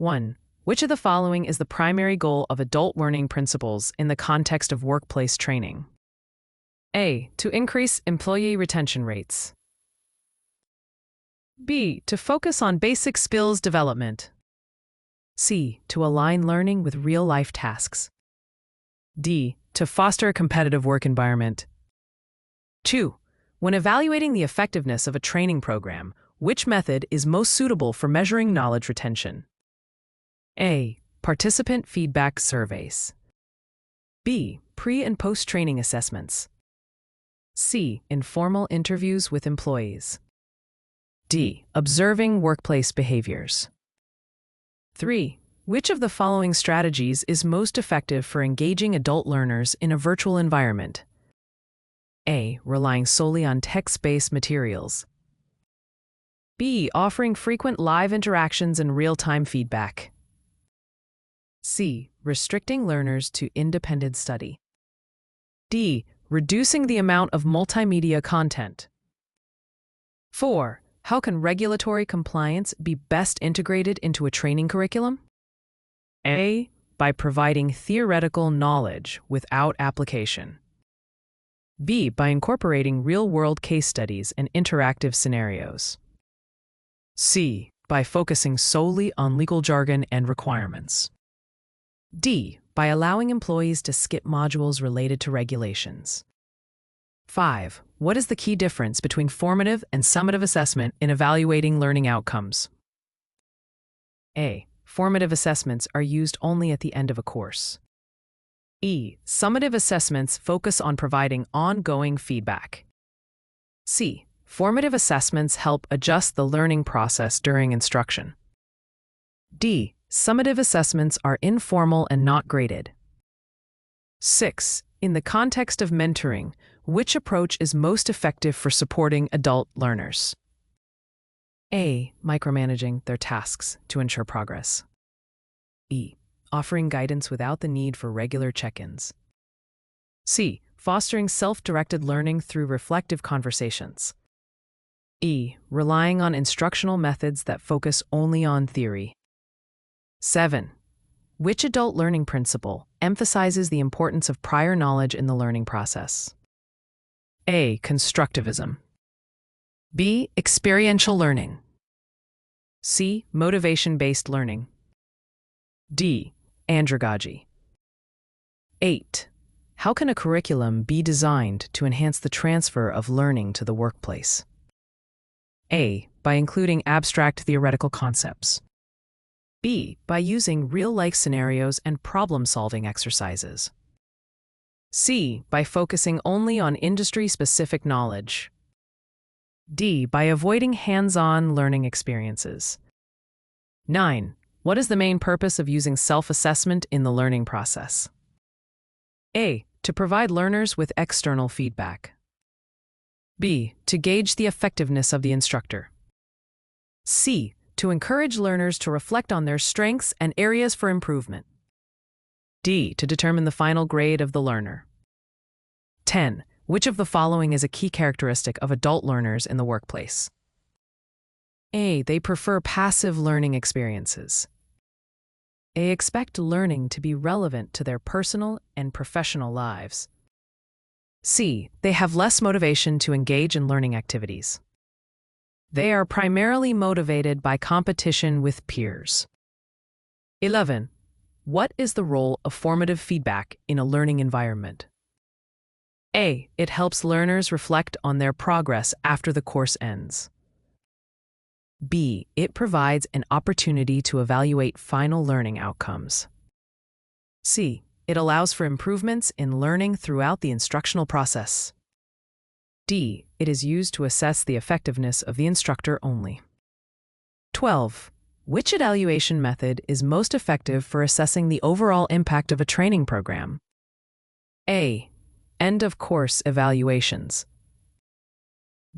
1. Which of the following is the primary goal of adult learning principles in the context of workplace training? A. To increase employee retention rates. B. To focus on basic skills development. C. To align learning with real-life tasks. D. To foster a competitive work environment. 2. When evaluating the effectiveness of a training program, which method is most suitable for measuring knowledge retention? A. Participant feedback surveys. B. Pre- and post-training assessments. C. Informal interviews with employees. D. Observing workplace behaviors. 3. Which of the following strategies is most effective for engaging adult learners in a virtual environment? A. Relying solely on text-based materials. B. Offering frequent live interactions and real-time feedback. C. Restricting learners to independent study. D. Reducing the amount of multimedia content. 4. How can regulatory compliance be best integrated into a training curriculum? A. By providing theoretical knowledge without application. B. By incorporating real-world case studies and interactive scenarios. C. By focusing solely on legal jargon and requirements. D. By allowing employees to skip modules related to regulations. 5. What is the key difference between formative and summative assessment in evaluating learning outcomes? A. Formative assessments are used only at the end of a course. E. Summative assessments focus on providing ongoing feedback. C. Formative assessments help adjust the learning process during instruction. D. Summative assessments are informal and not graded. 6. In the context of mentoring, which approach is most effective for supporting adult learners? A. Micromanaging their tasks to ensure progress. E. Offering guidance without the need for regular check-ins. C. Fostering self-directed learning through reflective conversations. E. Relying on instructional methods that focus only on theory. 7. Which adult learning principle emphasizes the importance of prior knowledge in the learning process? A. Constructivism. B. Experiential learning. C. Motivation-based learning. D. Andragogy. 8. How can a curriculum be designed to enhance the transfer of learning to the workplace? A. By including abstract theoretical concepts. B. By using real-life scenarios and problem-solving exercises. C. By focusing only on industry-specific knowledge. D. By avoiding hands-on learning experiences. 9. What is the main purpose of using self-assessment in the learning process? A. To provide learners with external feedback. B. To gauge the effectiveness of the instructor. C. To encourage learners to reflect on their strengths and areas for improvement. D. To determine the final grade of the learner. 10. Which of the following is a key characteristic of adult learners in the workplace? A. They prefer passive learning experiences. They expect learning to be relevant to their personal and professional lives. C. They have less motivation to engage in learning activities. They are primarily motivated by competition with peers. 11. What is the role of formative feedback in a learning environment? A. It helps learners reflect on their progress after the course ends. B. It provides an opportunity to evaluate final learning outcomes. C. It allows for improvements in learning throughout the instructional process. D. It is used to assess the effectiveness of the instructor only. 12. Which evaluation method is most effective for assessing the overall impact of a training program? A. End-of-course evaluations.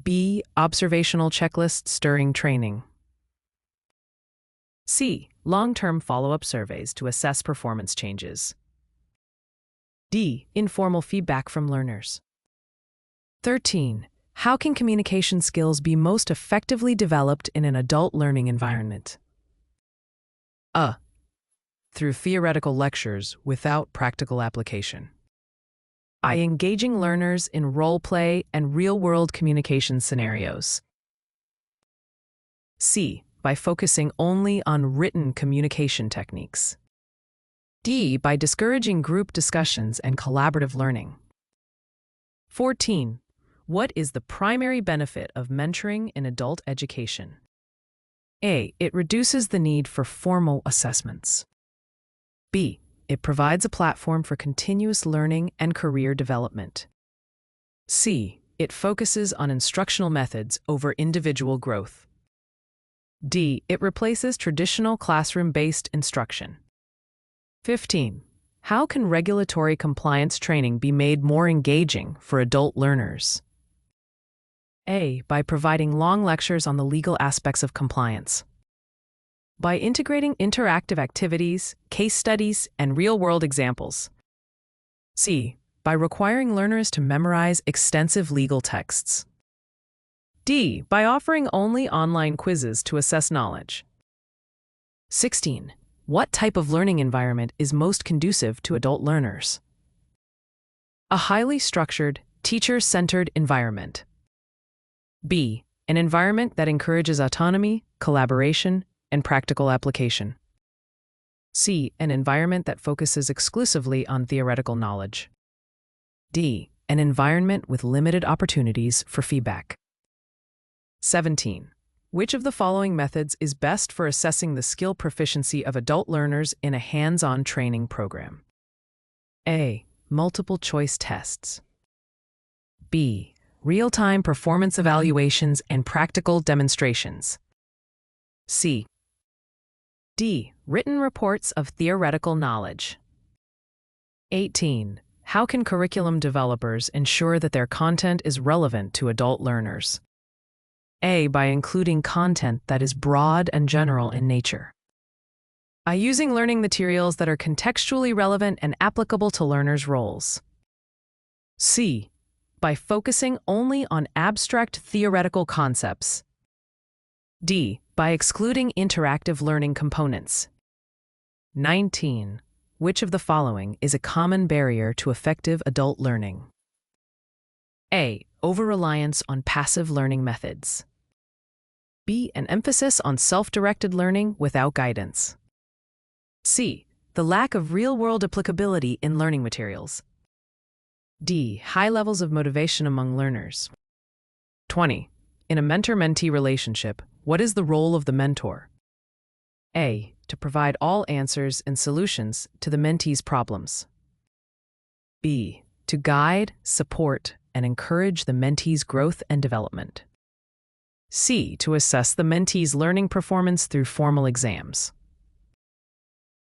B. Observational checklists during training. C. Long-term follow-up surveys to assess performance changes. D. Informal feedback from learners. 13. How can communication skills be most effectively developed in an adult learning environment? A. Through theoretical lectures without practical application. I. Engaging learners in role play and real-world communication scenarios. C. By focusing only on written communication techniques. D. By discouraging group discussions and collaborative learning. 14. What is the primary benefit of mentoring in adult education? A. It reduces the need for formal assessments. B. It provides a platform for continuous learning and career development. C. It focuses on instructional methods over individual growth. D. It replaces traditional classroom-based instruction. 15. How can regulatory compliance training be made more engaging for adult learners? A. By providing long lectures on the legal aspects of compliance. By integrating interactive activities, case studies, and real-world examples. C. By requiring learners to memorize extensive legal texts. D. By offering only online quizzes to assess knowledge. 16. What type of learning environment is most conducive to adult learners? A highly structured, teacher-centered environment. B. An environment that encourages autonomy, collaboration, and practical application. C. An environment that focuses exclusively on theoretical knowledge. D. An environment with limited opportunities for feedback. 17. Which of the following methods is best for assessing the skill proficiency of adult learners in a hands-on training program? A. Multiple choice tests. B. Real-time performance evaluations and practical demonstrations. C. D. Written reports of theoretical knowledge. 18. How can curriculum developers ensure that their content is relevant to adult learners? A. By including content that is broad and general in nature. By using learning materials that are contextually relevant and applicable to learners' roles. C. By focusing only on abstract theoretical concepts. D. By excluding interactive learning components. 19. Which of the following is a common barrier to effective adult learning? A. Over-reliance on passive learning methods. B. An emphasis on self-directed learning without guidance. C. The lack of real-world applicability in learning materials. D. High levels of motivation among learners. 20. In a mentor-mentee relationship, what is the role of the mentor? A. To provide all answers and solutions to the mentee's problems. B. To guide, support, and encourage the mentee's growth and development. C. To assess the mentee's learning performance through formal exams.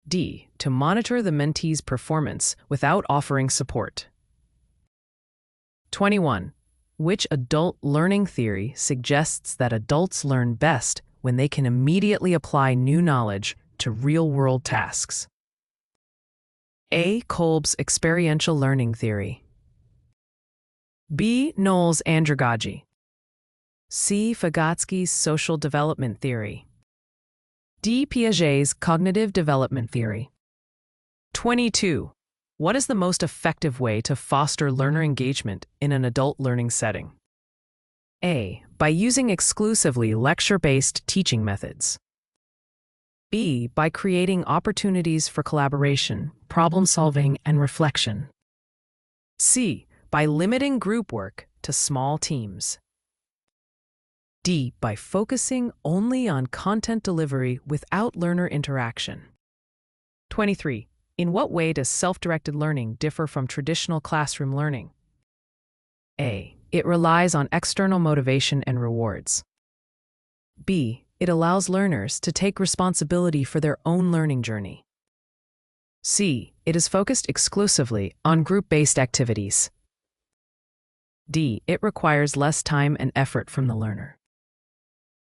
D. To monitor the mentee's performance without offering support. 21. Which adult learning theory suggests that adults learn best when they can immediately apply new knowledge to real-world tasks? A. Kolb's experiential learning theory. B. Knowles' andragogy. C. Vygotsky's social development theory. D. Piaget's cognitive development theory. 22. What is the most effective way to foster learner engagement in an adult learning setting? A. By using exclusively lecture-based teaching methods. B. By creating opportunities for collaboration, problem-solving, and reflection. C. By limiting group work to small teams. D. By focusing only on content delivery without learner interaction. 23. In what way does self-directed learning differ from traditional classroom learning? A. It relies on external motivation and rewards. B. It allows learners to take responsibility for their own learning journey. C. It is focused exclusively on group-based activities. D. It requires less time and effort from the learner.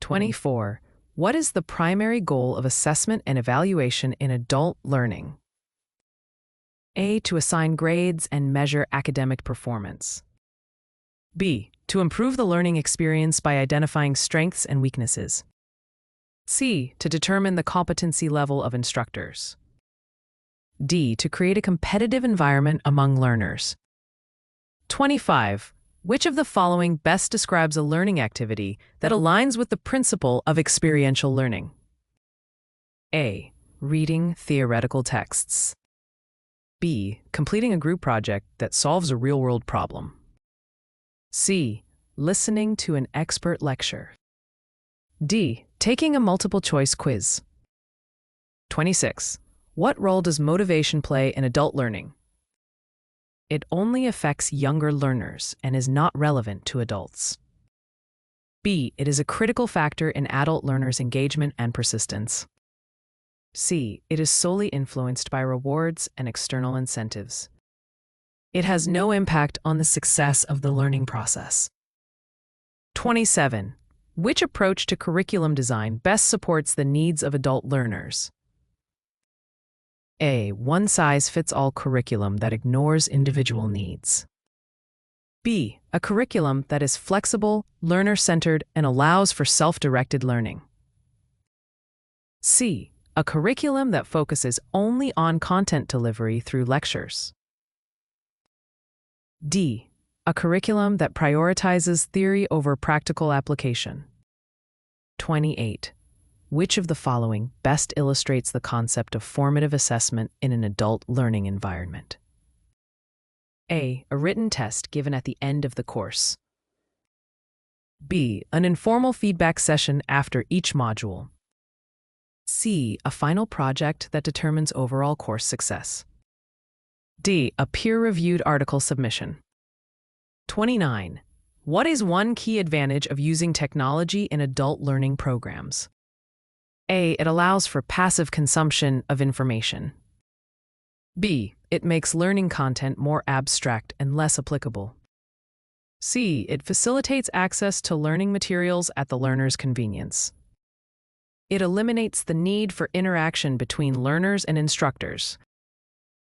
24. What is the primary goal of assessment and evaluation in adult learning? A. To assign grades and measure academic performance. B. To improve the learning experience by identifying strengths and weaknesses. C. To determine the competency level of instructors. D. To create a competitive environment among learners. 25. Which of the following best describes a learning activity that aligns with the principle of experiential learning? A. Reading theoretical texts. B. Completing a group project that solves a real-world problem. C. Listening to an expert lecture. D. Taking a multiple-choice quiz. 26. What role does motivation play in adult learning? It only affects younger learners and is not relevant to adults. B. It is a critical factor in adult learners' engagement and persistence. C. It is solely influenced by rewards and external incentives. It has no impact on the success of the learning process. 27. Which approach to curriculum design best supports the needs of adult learners? A. One-size-fits-all curriculum that ignores individual needs. B. A curriculum that is flexible, learner-centered, and allows for self-directed learning. C. A curriculum that focuses only on content delivery through lectures. D. A curriculum that prioritizes theory over practical application. 28. Which of the following best illustrates the concept of formative assessment in an adult learning environment? A. A written test given at the end of the course. B. An informal feedback session after each module. C. A final project that determines overall course success. D. A peer-reviewed article submission. 29. What is one key advantage of using technology in adult learning programs? A. It allows for passive consumption of information. B. It makes learning content more abstract and less applicable. C. It facilitates access to learning materials at the learner's convenience. It eliminates the need for interaction between learners and instructors,